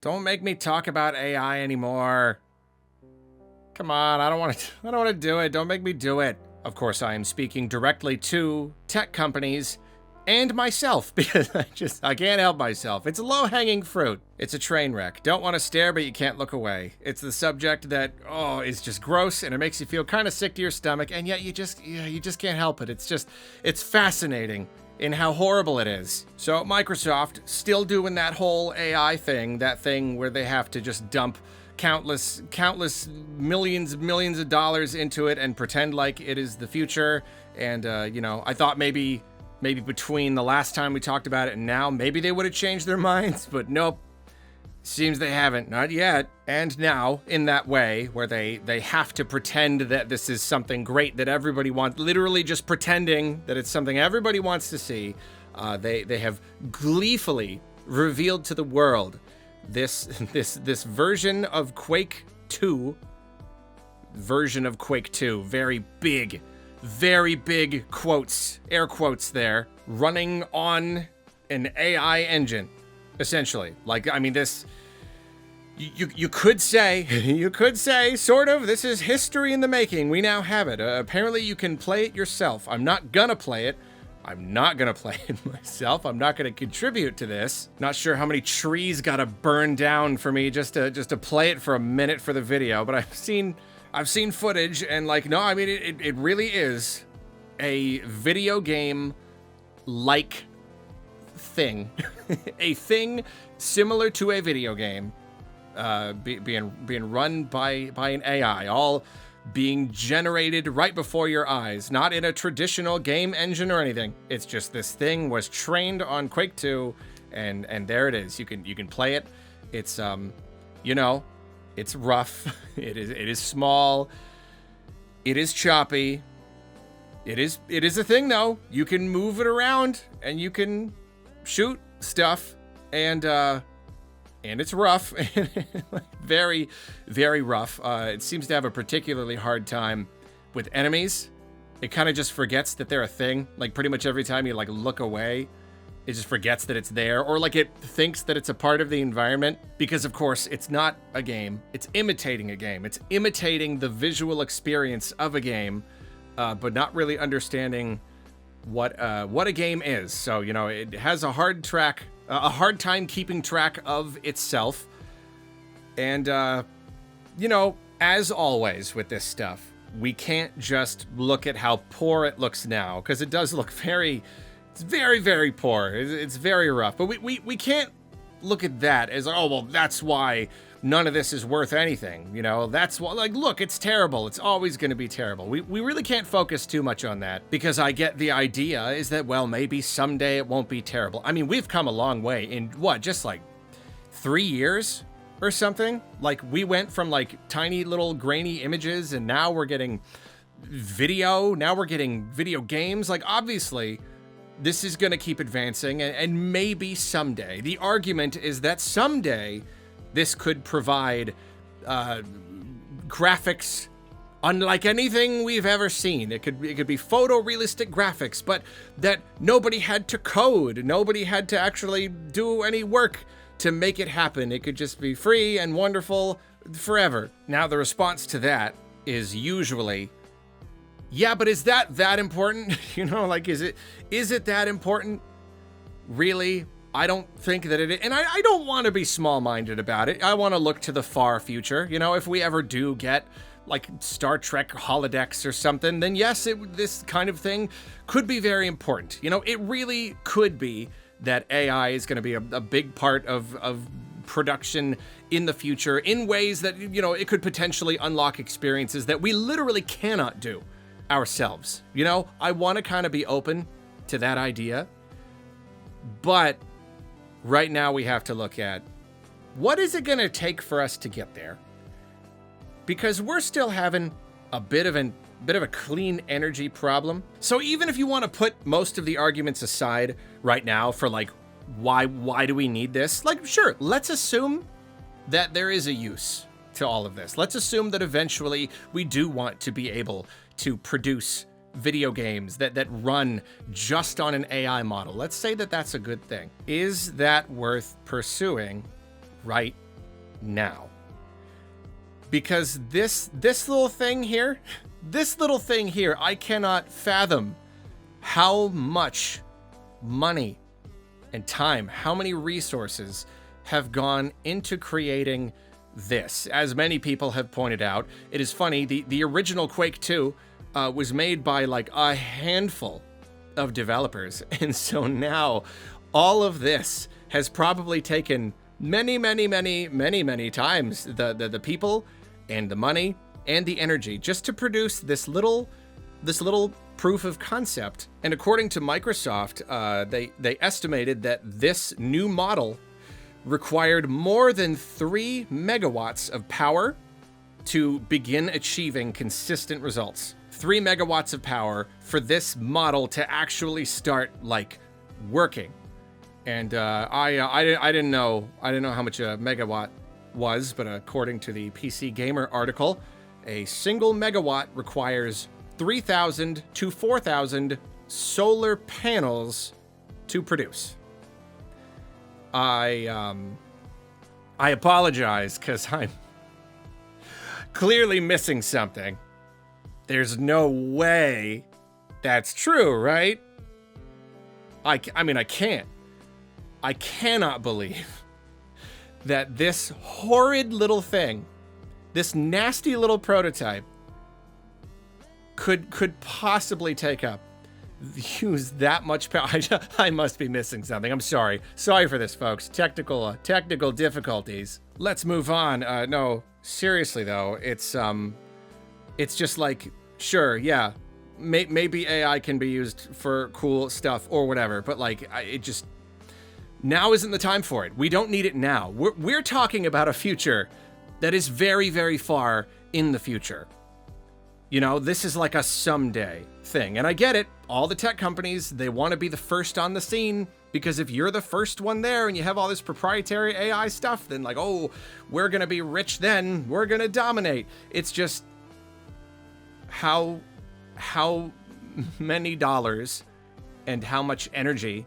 Don't make me talk about AI anymore. Come on, I don't want to do it. Don't make me do it. Of course, I am speaking directly to tech companies and myself because I can't help myself. It's low-hanging fruit. It's a train wreck. Don't want to stare, but you can't look away. It's the subject that, is just gross and it makes you feel kind of sick to your stomach, and yet you just can't help it. It's fascinating in how horrible it is. So Microsoft still doing that whole AI thing, that thing where they have to just dump countless millions of dollars into it and pretend like it is the future. And I thought maybe between the last time we talked about it and now, maybe they would have changed their minds, but nope. Seems they haven't, not yet. And now, in that way, where they have to pretend that this is something great that everybody wants, literally just pretending that it's something everybody wants to see, they have gleefully revealed to the world this version of Quake II, very big quotes, air quotes there, running on an AI engine. Essentially, this, you could say, sort of, this is history in the making. We now have it. Apparently you can play it yourself. I'm not gonna play it. I'm not gonna play it myself. I'm not gonna contribute to this. Not sure how many trees gotta burn down for me just to play it for a minute for the video, but I've seen footage and it really is a video game like thing. A thing similar to a video game being run by an AI, all being generated right before your eyes, not in a traditional game engine or anything. It's just this thing was trained on Quake II, and there it is. You can play it. It's it's rough. It is small. It is choppy. It is a thing though. You can move it around and you can shoot stuff, and it's rough. Very, very rough. It seems to have a particularly hard time with enemies. It kind of just forgets that they're a thing. Like pretty much every time you look away, it just forgets that it's there, or it thinks that it's a part of the environment, because of course it's not a game. It's imitating a game. It's imitating the visual experience of a game, but not really understanding what a game is. So it has a hard time keeping track of itself. And as always with this stuff, we can't just look at how poor it looks now, because it does look very poor. It's very rough. But we can't look at that as, oh well, that's why none of this is worth anything. That's why, look, it's terrible. It's always going to be terrible. We really can't focus too much on that, because I get the idea is that, well, maybe someday it won't be terrible. I mean, we've come a long way in just 3 years or something. We went from tiny little grainy images, and now we're getting video. Now we're getting video games. Obviously, this is going to keep advancing, and maybe someday. The argument is that someday this could provide graphics unlike anything we've ever seen. It could be photorealistic graphics, but that nobody had to code. Nobody had to actually do any work to make it happen. It could just be free and wonderful forever. Now, the response to that is usually, yeah, but is that important? Is it that important? Really? I don't think that it is. And I don't want to be small-minded about it. I want to look to the far future. If we ever do get Star Trek holodecks or something, then yes, this kind of thing could be very important. It really could be that AI is going to be a big part of production in the future in ways that, it could potentially unlock experiences that we literally cannot do ourselves. I want to kind of be open to that idea, but right now we have to look at, what is it going to take for us to get there? Because we're still having a bit of a clean energy problem. So even if you want to put most of the arguments aside right now for why do we need this? Sure, let's assume that there is a use to all of this. Let's assume that eventually we do want to be able to produce video games that run just on an AI model. Let's say that that's a good thing. Is that worth pursuing right now. Because this little thing here, I cannot fathom how much money and time, how many resources have gone into creating this. As many people have pointed out, it is funny, the original Quake II was made by like a handful of developers. And so now all of this has probably taken many times the people and the money and the energy just to produce this little proof of concept. And according to Microsoft, they estimated that this new model required more than 3 megawatts of power to begin achieving consistent results. 3 megawatts of power for this model to actually start like working. And I didn't know how much a megawatt was, but according to the PC Gamer article, a single megawatt requires 3,000 to 4,000 solar panels to produce. I apologize because I'm clearly missing something. There's no way that's true, right? I mean, I cannot believe that this horrid little thing, this nasty little prototype, could possibly use that much power. I must be missing something. I'm sorry. Sorry for this, folks. Technical difficulties. Let's move on. No, seriously though, it's just like, sure, yeah, maybe AI can be used for cool stuff or whatever, but like, now isn't the time for it. We don't need it now. We're talking about a future that is very far in the future. You know, this is like a someday thing. And I get it. All the tech companies, they want to be the first on the scene, because if you're the first one there and you have all this proprietary AI stuff, then like, oh, we're going to be rich then. We're going to dominate. It's just how many dollars and how much energy,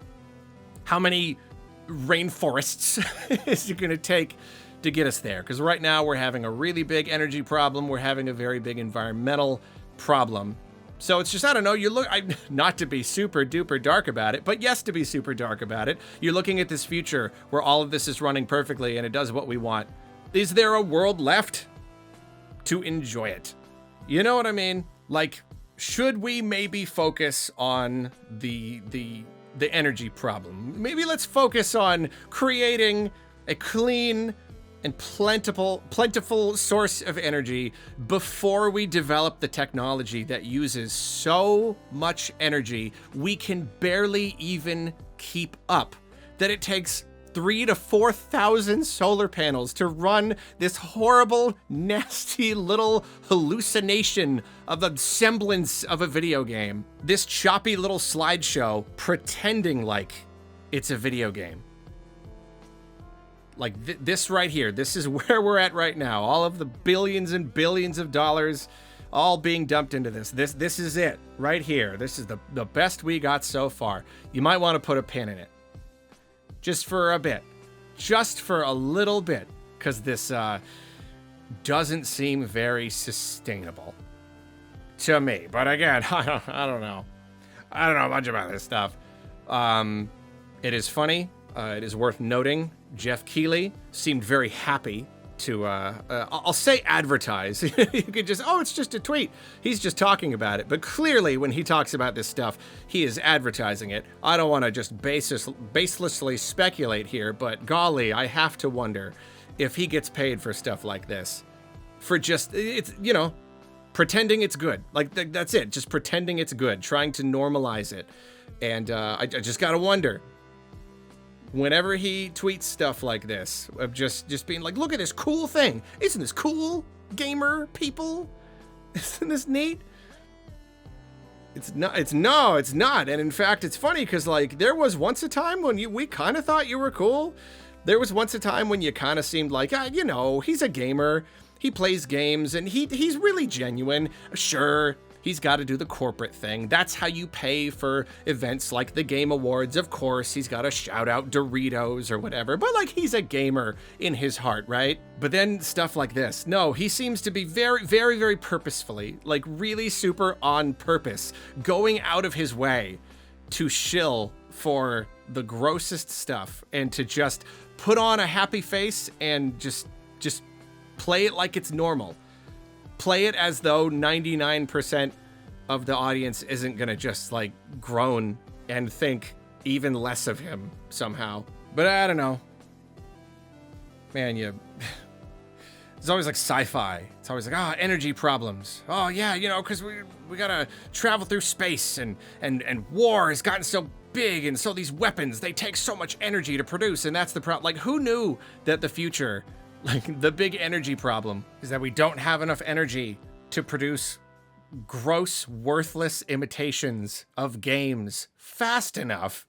how many rainforests is it going to take to get us there? Because right now we're having a really big energy problem. We're having a very big environmental problem. So it's just, I don't know, not to be super duper dark about it, but yes, to be super dark about it. You're looking at this future where all of this is running perfectly and it does what we want. Is there a world left to enjoy it? You know what I mean? Like, should we maybe focus on the energy problem? Maybe let's focus on creating a clean and plentiful source of energy before we develop the technology that uses so much energy we can barely even keep up, that it takes 3,000 to 4,000 solar panels to run this horrible, nasty little hallucination of the semblance of a video game. This choppy little slideshow pretending like it's a video game. Like this right here, this is where we're at right now. All of the billions and billions of dollars all being dumped into this. This is it right here. This is the best we got so far. You might want to put a pin in it. Just for a bit. Just for a little bit. Because this doesn't seem very sustainable to me. But again, I don't know. I don't know much about this stuff. It is funny. It is worth noting. Jeff Keighley seemed very happy to, I'll say advertise. You could just, oh, it's just a tweet. He's just talking about it. But clearly when he talks about this stuff, he is advertising it. I don't want to just baselessly speculate here, but golly, I have to wonder if he gets paid for stuff like this. For just, it's, you know, pretending it's good. Like, that's it. Just pretending it's good. Trying to normalize it. And I just got to wonder, whenever he tweets stuff like this, of just being like, look at this cool thing. Isn't this cool, gamer people? Isn't this neat? It's not. And in fact, it's funny because like there was once a time when we kind of thought you were cool. There was once a time when you kind of seemed like, you know, he's a gamer. He plays games and he's really genuine. Sure, He's got to do the corporate thing. That's how you pay for events like the Game Awards. Of course, he's got to shout out Doritos or whatever, but like he's a gamer in his heart, right? But then stuff like this. No, he seems to be very, very, very purposefully, like really super on purpose, going out of his way to shill for the grossest stuff and to just put on a happy face and just play it like it's normal. Play it as though 99% of the audience isn't gonna just like groan and think even less of him somehow. But I don't know. Man, it's always like sci-fi. It's always like, energy problems. Oh yeah, because we gotta travel through space and war has gotten so big, and so these weapons, they take so much energy to produce, and that's the problem. Like, who knew that the future, like the big energy problem, is that we don't have enough energy to produce gross, worthless imitations of games fast enough?